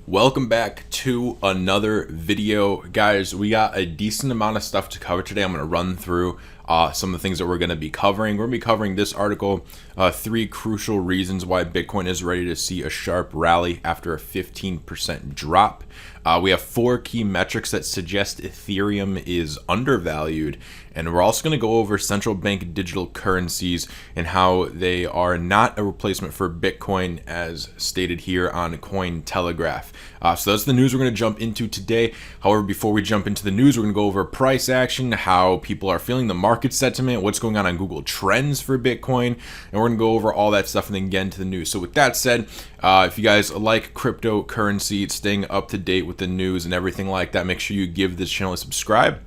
Welcome back to another video. Guys, we got a decent amount of stuff to cover today. I'm going to run through some of the things that we're going to be covering. We're going to be covering this article, 3 crucial reasons why Bitcoin is ready to see a sharp rally after a 15% drop. We have 4 key metrics that suggest Ethereum is undervalued. And we're also going to go over central bank digital currencies and how they are not a replacement for Bitcoin as stated here on Cointelegraph. So that's the news we're going to jump into today. However, before we jump into the news, we're going to go over price action, how people are feeling the market sentiment, what's going on Google Trends for Bitcoin, and we're going to go over all that stuff and then get into the news. So with that said, if you guys like cryptocurrency, staying up to date with the news and everything like that, make sure you give this channel a subscribe.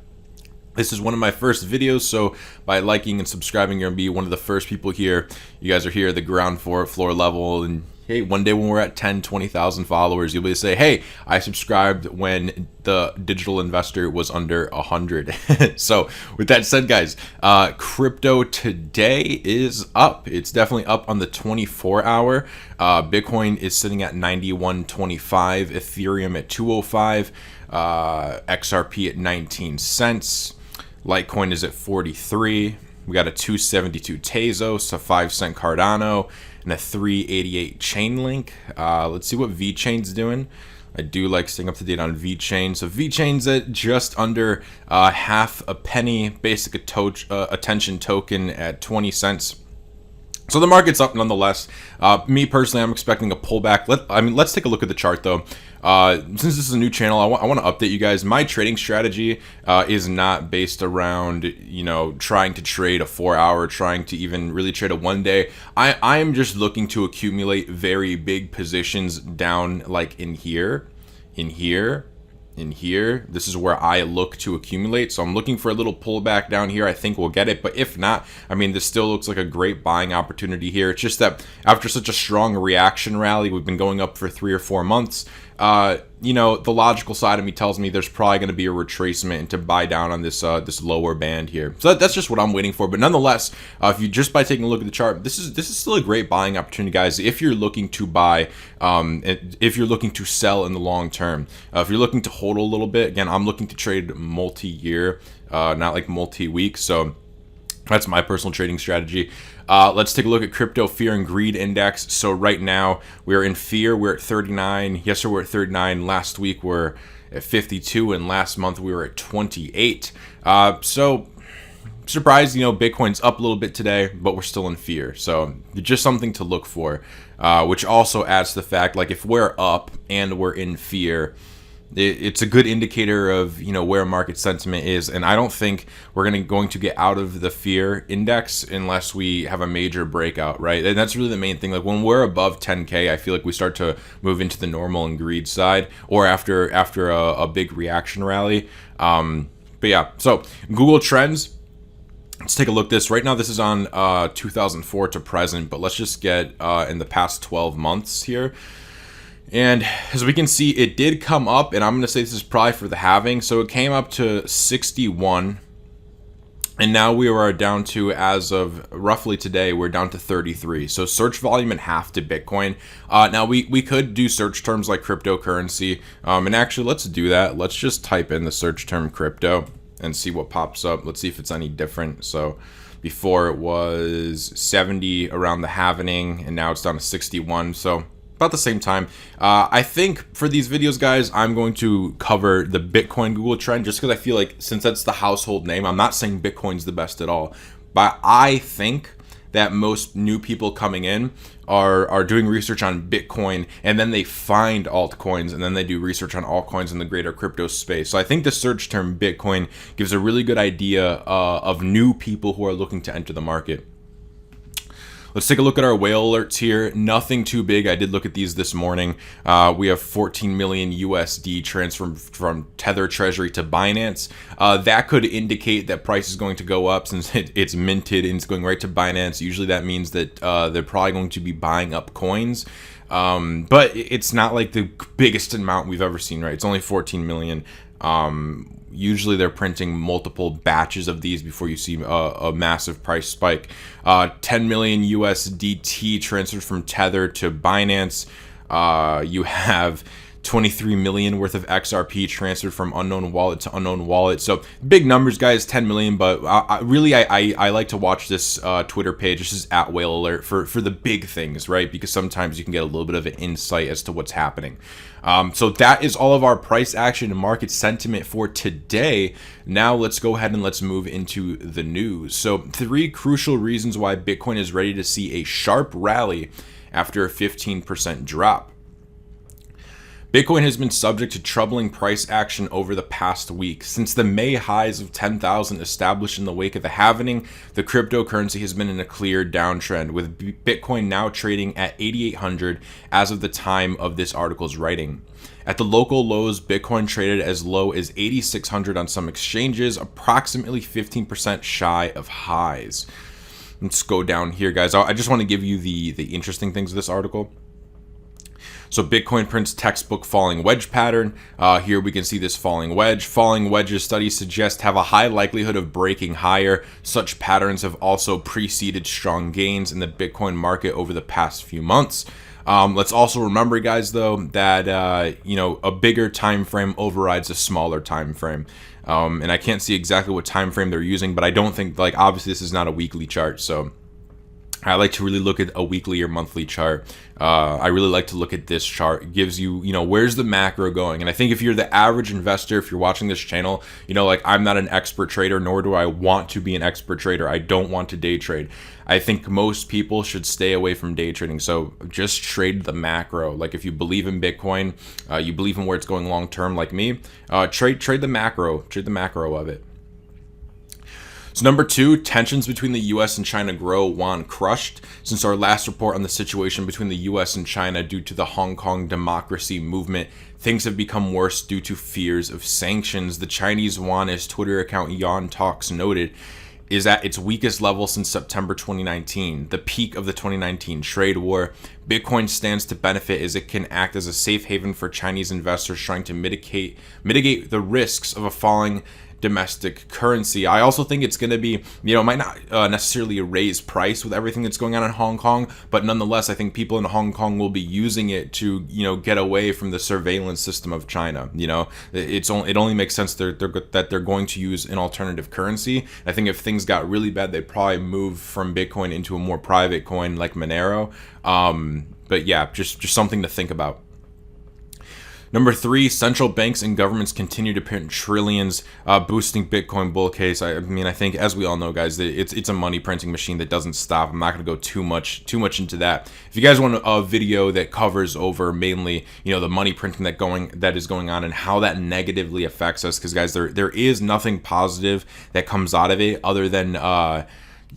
This is one of my first videos, so by liking and subscribing, you're going to be one of the first people here. You guys are here at the ground floor level, and hey, one day when we're at 10, 20,000 followers, you'll be able to say, hey, I subscribed when the digital investor was under 100. So with that said, guys, crypto today is up. It's definitely up on the 24-hour. Bitcoin is sitting at 91.25, Ethereum at 205, XRP at 19 cents. Litecoin is at 43. We got a 272 Tezos, a 5-cent Cardano, and a 388 Chainlink. Let's see what VeChain's doing. I do like staying up to date on VeChain. So VeChain's at just under half a penny, basic attention token at 20 cents. So the market's up nonetheless. Me personally, I'm expecting a pullback. Let's take a look at the chart though. Since this is a new channel, I want to update you guys. My trading strategy is not based around, trying to trade a 4-hour, trying to even really trade a 1 day. I am just looking to accumulate very big positions down like in here. This is where I look to accumulate. So I'm looking for a little pullback down here. I think we'll get it, but if not, this still looks like a great buying opportunity here. It's just that after such a strong reaction rally, we've been going up for 3 or 4 months. The logical side of me tells me there's probably going to be a retracement and to buy down on this this lower band here. So that's just what I'm waiting for. But nonetheless, if you just by taking a look at the chart, this is still a great buying opportunity, guys. If you're looking to buy, if you're looking to sell in the long term, if you're looking to hold a little bit, again, I'm looking to trade multi-year, not like multi-week. So that's my personal trading strategy. Let's take a look at crypto fear and greed index. So right now we're in fear. We're at 39. Yesterday we're at 39. Last week we're at 52, and last month we were at 28. So surprised, Bitcoin's up a little bit today, but we're still in fear. So just something to look for, which also adds to the fact, like if we're up and we're in fear, it's a good indicator of where market sentiment is, and I don't think we're going to get out of the fear index unless we have a major breakout, right? And that's really the main thing. Like when we're above 10K, I feel like we start to move into the normal and greed side, or after a big reaction rally. But yeah, so Google Trends. Let's take a look at this. Right now, this is on 2004 to present, but let's just get in the past 12 months here. And as we can see, it did come up, and I'm going to say this is probably for the halving. So it came up to 61, and now we are down to, as of roughly today, we're down to 33. So search volume in half to Bitcoin. Now we could do search terms like cryptocurrency, and actually let's do that. Let's just type in the search term crypto and see what pops up. Let's see if it's any different. So before it was 70 around the halving, and now it's down to 61. So about the same time. I think for these videos, guys, I'm going to cover the Bitcoin Google trend just because I feel like since that's the household name, I'm not saying Bitcoin's the best at all, but I think that most new people coming in are doing research on Bitcoin, and then they find altcoins, and then they do research on altcoins in the greater crypto space. So I think the search term Bitcoin gives a really good idea of new people who are looking to enter the market. Let's take a look at our whale alerts here. Nothing too big. I did look at these this morning. We have 14 million USD transferred from Tether Treasury to Binance. That could indicate that price is going to go up since it's minted and it's going right to Binance. Usually that means that they're probably going to be buying up coins. But it's not like the biggest amount we've ever seen, right? It's only 14 million. Usually they're printing multiple batches of these before you see a massive price spike. 10 million USDT transferred from Tether to Binance. You have 23 million worth of XRP transferred from unknown wallet to unknown wallet. So big numbers, guys, 10 million. But I like to watch this Twitter page. This is at Whale Alert for the big things, right? Because sometimes you can get a little bit of an insight as to what's happening. So that is all of our price action and market sentiment for today. Now let's go ahead and let's move into the news. So 3 crucial reasons why Bitcoin is ready to see a sharp rally after a 15% drop. Bitcoin has been subject to troubling price action over the past week. Since the May highs of 10,000 established in the wake of the halving, the cryptocurrency has been in a clear downtrend, with Bitcoin now trading at 8,800 as of the time of this article's writing. At the local lows, Bitcoin traded as low as 8,600 on some exchanges, approximately 15% shy of highs. Let's go down here, guys. I just want to give you the interesting things of this article. So Bitcoin prints textbook falling wedge pattern. Here we can see this falling wedge. Falling wedges, studies suggest, have a high likelihood of breaking higher. Such patterns have also preceded strong gains in the Bitcoin market over the past few months. Let's also remember, guys, though, that a bigger time frame overrides a smaller time frame. And I can't see exactly what time frame they're using, but I don't think, obviously this is not a weekly chart, so I like to really look at a weekly or monthly chart. I really like to look at this chart. It gives you, where's the macro going? And I think if you're the average investor, if you're watching this channel, I'm not an expert trader, nor do I want to be an expert trader. I don't want to day trade. I think most people should stay away from day trading. So just trade the macro. Like if you believe in Bitcoin, you believe in where it's going long term, like me, trade the macro of it. So number 2, tensions between the U.S. and China grow, yuan crushed. Since our last report on the situation between the U.S. and China due to the Hong Kong democracy movement, things have become worse due to fears of sanctions. The Chinese yuan, as Twitter account Yuan Talks noted, is at its weakest level since September 2019, the peak of the 2019 trade war. Bitcoin stands to benefit as it can act as a safe haven for Chinese investors trying to mitigate the risks of a falling domestic currency. I also think it's going to be, it might not necessarily raise price with everything that's going on in Hong Kong, but nonetheless, I think people in Hong Kong will be using it to, get away from the surveillance system of China. It only makes sense that they're going to use an alternative currency. I think if things got really bad, they'd probably move from Bitcoin into a more private coin like Monero. But yeah, just something to think about. Number 3, central banks and governments continue to print trillions, boosting Bitcoin bull case. I think, as we all know, guys, it's a money printing machine that doesn't stop. I'm not going to go too much into that. If you guys want a video that covers over mainly, the money printing that is going on and how that negatively affects us, because guys, there is nothing positive that comes out of it other than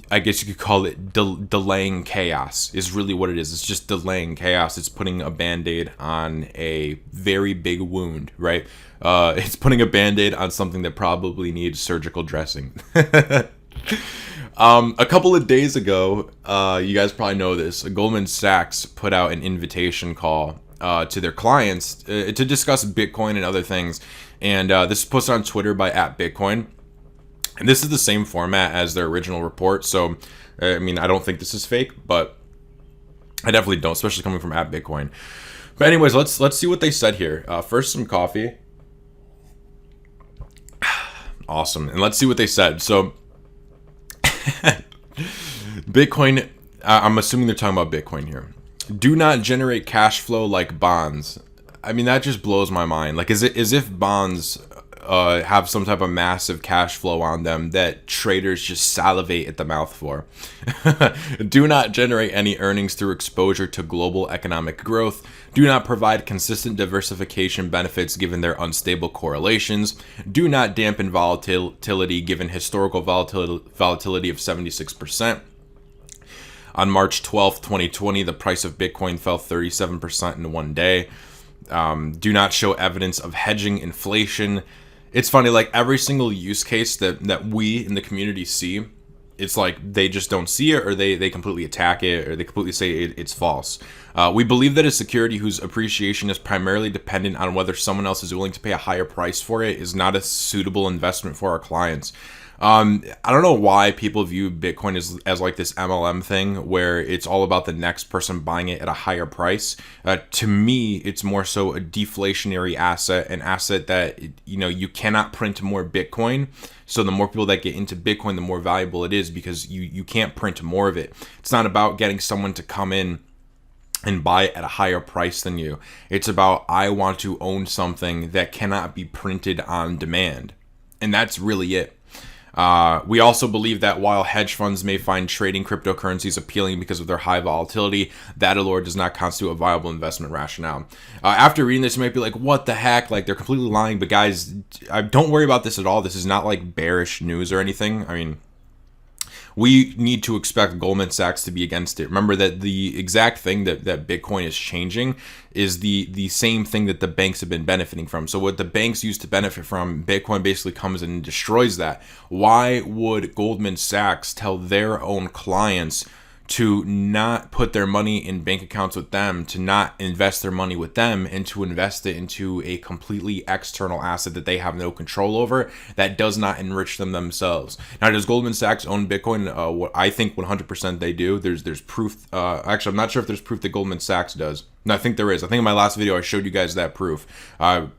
I guess you could call it delaying chaos is really what it is. It's just delaying chaos. It's putting a Band-Aid on a very big wound, right? It's putting a Band-Aid on something that probably needs surgical dressing. A couple of days ago, you guys probably know this, Goldman Sachs put out an invitation call to their clients to discuss Bitcoin and other things. And this is posted on Twitter by @Bitcoin. And this is the same format as their original report, so I don't think this is fake, but I definitely don't, especially coming from @Bitcoin. But anyways, let's see what they said here. First, some coffee. Awesome, and let's see what they said. So, Bitcoin. I'm assuming they're talking about Bitcoin here. Do not generate cash flow like bonds. That just blows my mind. As if bonds have some type of massive cash flow on them that traders just salivate at the mouth for. Do not generate any earnings through exposure to global economic growth. Do not provide consistent diversification benefits given their unstable correlations. Do not dampen volatility given historical volatility of 76%. On March 12th, 2020, the price of Bitcoin fell 37% in one day. Do not show evidence of hedging inflation. It's funny, every single use case that we in the community see, it's like they just don't see it, or they completely attack it, or they completely say it's false. We believe that a security whose appreciation is primarily dependent on whether someone else is willing to pay a higher price for it is not a suitable investment for our clients. I don't know why people view Bitcoin as like this MLM thing where it's all about the next person buying it at a higher price. To me, it's more so a deflationary asset, an asset that, you know, you cannot print more Bitcoin. So the more people that get into Bitcoin, the more valuable it is because you can't print more of it. It's not about getting someone to come in and buy it at a higher price than you. It's about, I want to own something that cannot be printed on demand. And that's really it. We also believe that while hedge funds may find trading cryptocurrencies appealing because of their high volatility, that alone does not constitute a viable investment rationale. After reading this, you might be like, what the heck? Like, they're completely lying. But guys, don't worry about this at all. This is not like bearish news or anything. I mean, we need to expect Goldman Sachs to be against it. Remember that the exact thing that Bitcoin is changing is the same thing that the banks have been benefiting from. So what the banks used to benefit from, Bitcoin basically comes in and destroys that. Why would Goldman Sachs tell their own clients to not put their money in bank accounts with them, to not invest their money with them, and to invest it into a completely external asset that they have no control over, that does not enrich them themselves? Now, does Goldman Sachs own Bitcoin? What I think 100% they do. There's proof. Actually, I'm not sure if there's proof that Goldman Sachs does. No, I think there is. I think in my last video I showed you guys that proof.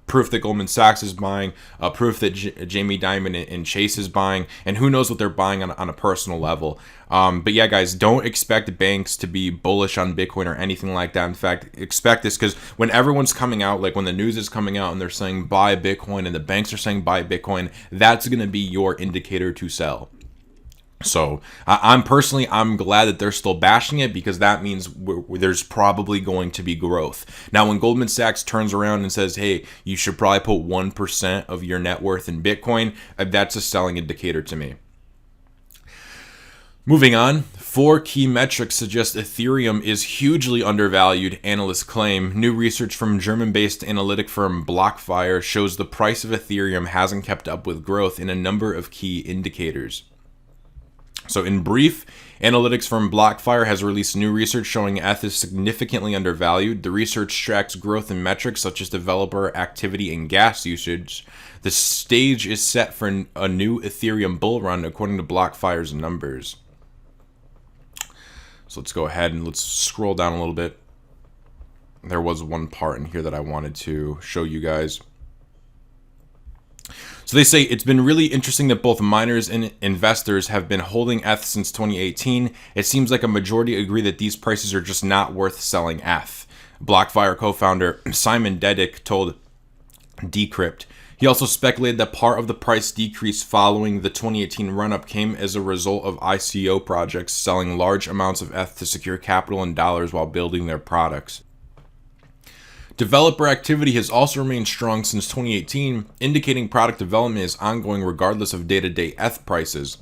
Proof that Goldman Sachs is buying, proof that Jamie Dimon and Chase is buying, and who knows what they're buying on a personal level. But yeah, guys, don't expect banks to be bullish on Bitcoin or anything like that. In fact, expect this, because when everyone's coming out, like when the news is coming out and they're saying buy Bitcoin and the banks are saying buy Bitcoin, that's going to be your indicator to sell. So I'm glad that they're still bashing it, because that means there's probably going to be growth. Now, when Goldman Sachs turns around and says, hey, you should probably put 1% of your net worth in Bitcoin, that's a selling indicator to me. Moving on, 4 key metrics suggest Ethereum is hugely undervalued, analysts claim. New research from German-based analytic firm BlockFi shows the price of Ethereum hasn't kept up with growth in a number of key indicators. So in brief, analytics firm BlockFi has released new research showing ETH is significantly undervalued. The research tracks growth in metrics such as developer activity and gas usage. The stage is set for a new Ethereum bull run, according to BlockFi's numbers. So let's go ahead and let's scroll down a little bit. There was one part in here that I wanted to show you guys. So they say it's been really interesting that both miners and investors have been holding ETH since 2018. It seems like a majority agree that these prices are just not worth selling ETH. BlockFi co-founder Simon Dedick told Decrypt. He also speculated that part of the price decrease following the 2018 run-up came as a result of ICO projects selling large amounts of ETH to secure capital in dollars while building their products. Developer activity has also remained strong since 2018, indicating product development is ongoing regardless of day-to-day ETH prices.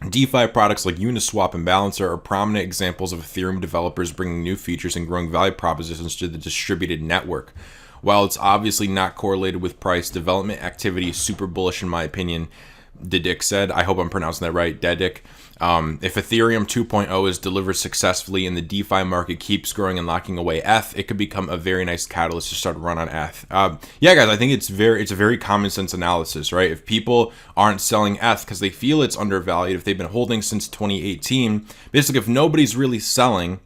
DeFi products like Uniswap and Balancer are prominent examples of Ethereum developers bringing new features and growing value propositions to the distributed network. While it's obviously not correlated with price, development activity is super bullish in my opinion, Dedick said. I hope I'm pronouncing that right, Dedick. If Ethereum 2.0 is delivered successfully and the DeFi market keeps growing and locking away ETH, it could become a very nice catalyst to start a run on ETH. Yeah, guys, I think it's a very common sense analysis, right? If people aren't selling ETH because they feel it's undervalued, if they've been holding since 2018, basically if nobody's really selling,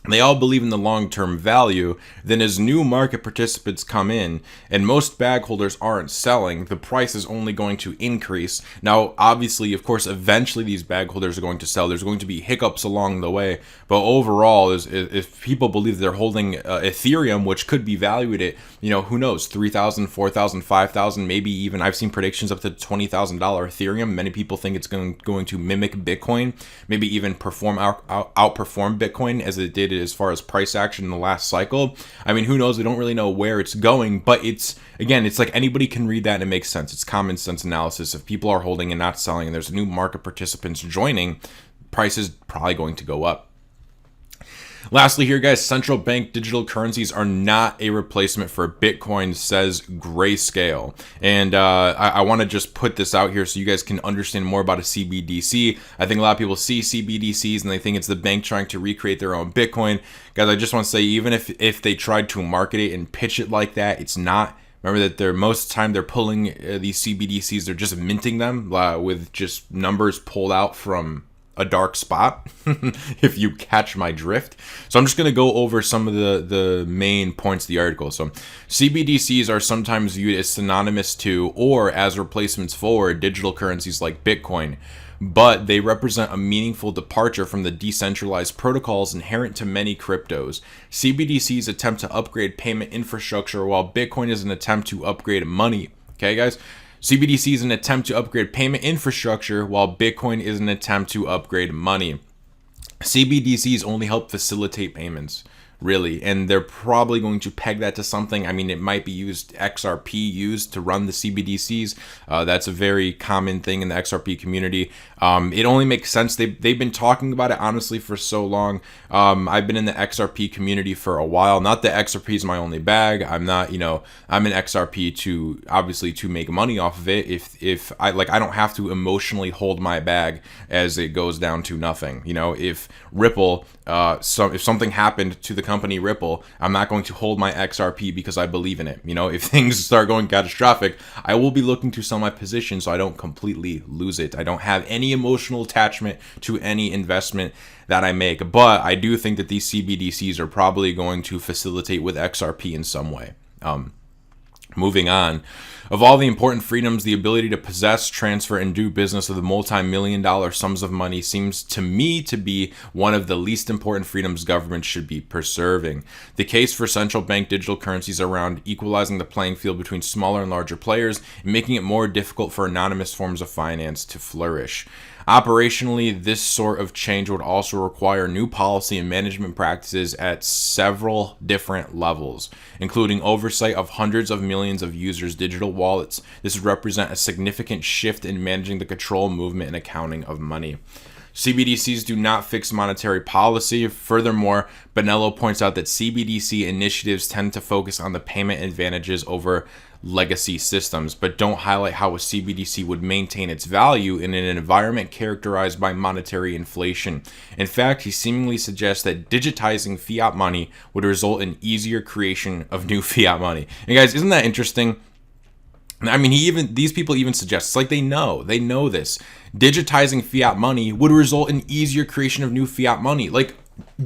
they all believe in the long-term value, then as new market participants come in and most bag holders aren't selling, the price is only going to increase. Now, obviously, of course, eventually these bag holders are going to sell. There's going to be hiccups along the way. But overall, if people believe they're holding Ethereum, which could be valued at, who knows, $3,000, $4,000, $5,000, maybe even I've seen predictions up to $20,000 Ethereum. Many people think it's going to mimic Bitcoin, maybe even outperform Bitcoin as it did as far as price action in the last cycle. I mean, who knows? We don't really know where it's going, but it's like anybody can read that and it makes sense. It's common sense analysis. If people are holding and not selling and there's new market participants joining, price is probably going to go up. Lastly here, guys, central bank digital currencies are not a replacement for Bitcoin, says Grayscale. And I want to just put this out here so you guys can understand more about a CBDC. I think a lot of people see CBDCs and they think it's the bank trying to recreate their own Bitcoin. Guys, I just want to say, even if they tried to market it and pitch it like that, it's not. Remember that most of the time they're pulling these CBDCs, they're just minting them with just numbers pulled out from a dark spot, if you catch my drift. So I'm just going to go over some of the main points of the article. So CBDCs are sometimes viewed as synonymous to or as replacements for digital currencies like Bitcoin, but they represent a meaningful departure from the decentralized protocols inherent to many cryptos. CBDCs attempt to upgrade payment infrastructure, while Bitcoin is an attempt to upgrade money. Okay, guys? CBDC is an attempt to upgrade payment infrastructure, while Bitcoin is an attempt to upgrade money. CBDCs only help facilitate payments, really, and they're probably going to peg that to something. I mean, it might be XRP used to run the CBDCs. That's a very common thing in the XRP community. It only makes sense. They've been talking about it, honestly, for so long. I've been in the XRP community for a while. Not that XRP is my only bag. I'm not, I'm in XRP to make money off of it. If I don't have to emotionally hold my bag as it goes down to nothing. If Ripple, if something happened to the company Ripple, I'm not going to hold my XRP because I believe in it. If things start going catastrophic, I will be looking to sell my position so I don't completely lose it. I don't have any emotional attachment to any investment that I make, but I do think that these CBDCs are probably going to facilitate with XRP in some way. Moving on. Of all the important freedoms, the ability to possess, transfer, and do business with multi-million-dollar sums of money seems to me to be one of the least important freedoms governments should be preserving. The case for central bank digital currencies around equalizing the playing field between smaller and larger players and making it more difficult for anonymous forms of finance to flourish. Operationally, this sort of change would also require new policy and management practices at several different levels, including oversight of hundreds of millions of users' digital wallets. This would represent a significant shift in managing the control, movement, and accounting of money. CBDCs do not fix monetary policy. Furthermore, Bonello points out that CBDC initiatives tend to focus on the payment advantages over legacy systems, but don't highlight how a CBDC would maintain its value in an environment characterized by monetary inflation. In fact, he seemingly suggests that digitizing fiat money would result in easier creation of new fiat money. And guys, isn't that interesting? I mean, these people even suggest, it's like they know this. Digitizing fiat money would result in easier creation of new fiat money. Like,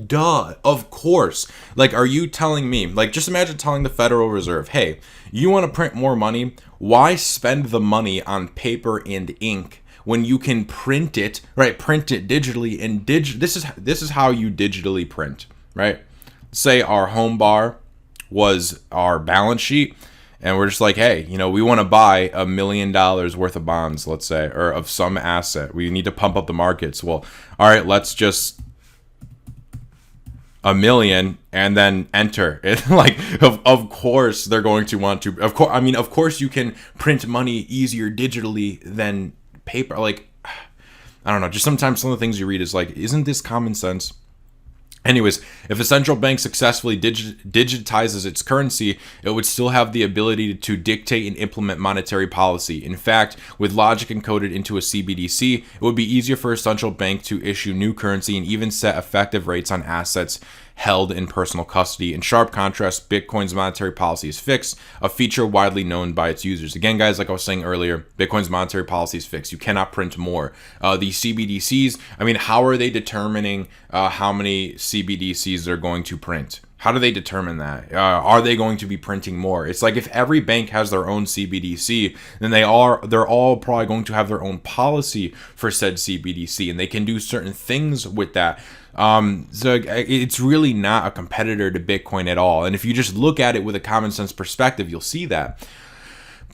duh, of course. Like, are you telling me, just imagine telling the Federal Reserve, hey, you want to print more money? Why spend the money on paper and ink when you can print it digitally? And this is how you digitally print, right? Say our home bar was our balance sheet, and we're just like, hey, we want to buy $1 million worth of bonds, let's say, or of some asset. We need to pump up the markets. Well, all right, let's just $1 million and then enter it. Of course they're going to want to. Of course you can print money easier digitally than paper. I don't know. Just sometimes some of the things you read is isn't this common sense? Anyways, if a central bank successfully digitizes its currency, it would still have the ability to dictate and implement monetary policy. In fact, with logic encoded into a CBDC, it would be easier for a central bank to issue new currency and even set effective rates on assets held in personal custody. In sharp contrast, Bitcoin's monetary policy is fixed, a feature widely known by its users. Again, guys, like I was saying earlier, Bitcoin's monetary policy is fixed. You cannot print more. These CBDCs, how are they determining how many CBDCs they're going to print? How do they determine that? Are they going to be printing more? It's like if every bank has their own CBDC, then they're all probably going to have their own policy for said CBDC, and they can do certain things with that. So it's really not a competitor to Bitcoin at all. And if you just look at it with a common sense perspective, you'll see that.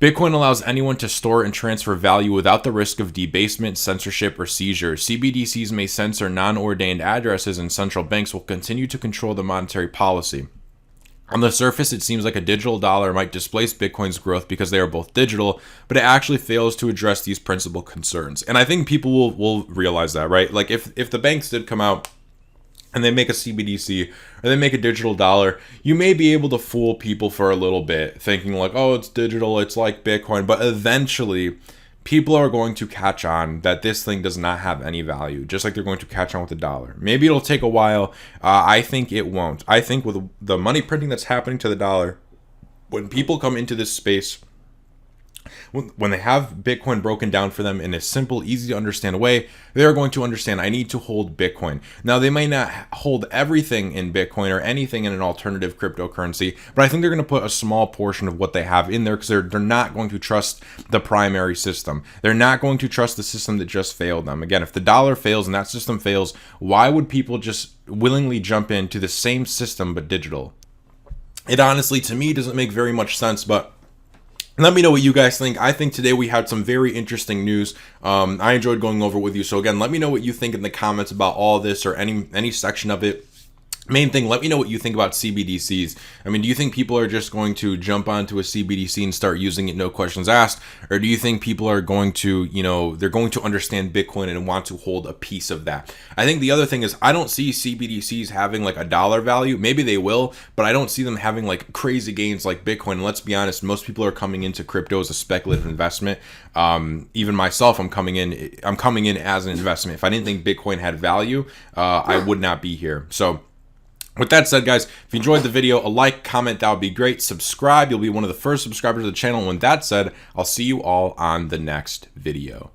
Bitcoin allows anyone to store and transfer value without the risk of debasement, censorship, or seizure. CBDCs may censor non-ordained addresses, and central banks will continue to control the monetary policy. On the surface, it seems like a digital dollar might displace Bitcoin's growth because they are both digital, but it actually fails to address these principal concerns. And I think people will realize that, right? If the banks did come out and they make a CBDC or they make a digital dollar, you may be able to fool people for a little bit, thinking oh, it's digital, it's like Bitcoin. But eventually, people are going to catch on that this thing does not have any value, just like they're going to catch on with the dollar. Maybe it'll take a while. I think it won't. I think with the money printing that's happening to the dollar, When people come into this space, when they have Bitcoin broken down for them in a simple, easy to understand way, they're going to understand I need to hold Bitcoin. Now, they may not hold everything in Bitcoin or anything in an alternative cryptocurrency, but I think they're going to put a small portion of what they have in there because they're not going to trust the primary system. They're not going to trust the system that just failed them. Again, if the dollar fails and that system fails, why would people just willingly jump into the same system but digital? It honestly, to me, doesn't make very much sense, but let me know what you guys think. I think today we had some very interesting news. I enjoyed going over it with you. So again, let me know what you think in the comments about all this or any section of it. Main thing, let me know what you think about CBDCs. I mean, do you think people are just going to jump onto a CBDC and start using it, no questions asked? Or do you think people are going to, they're going to understand Bitcoin and want to hold a piece of that? I think the other thing is I don't see CBDCs having like a dollar value. Maybe they will, but I don't see them having like crazy gains like Bitcoin. And let's be honest, most people are coming into crypto as a speculative investment. Even myself, I'm coming in as an investment. If I didn't think Bitcoin had value, I would not be here. So with that said, guys, if you enjoyed the video, a like, comment, that would be great. Subscribe. You'll be one of the first subscribers to the channel. And with that said, I'll see you all on the next video.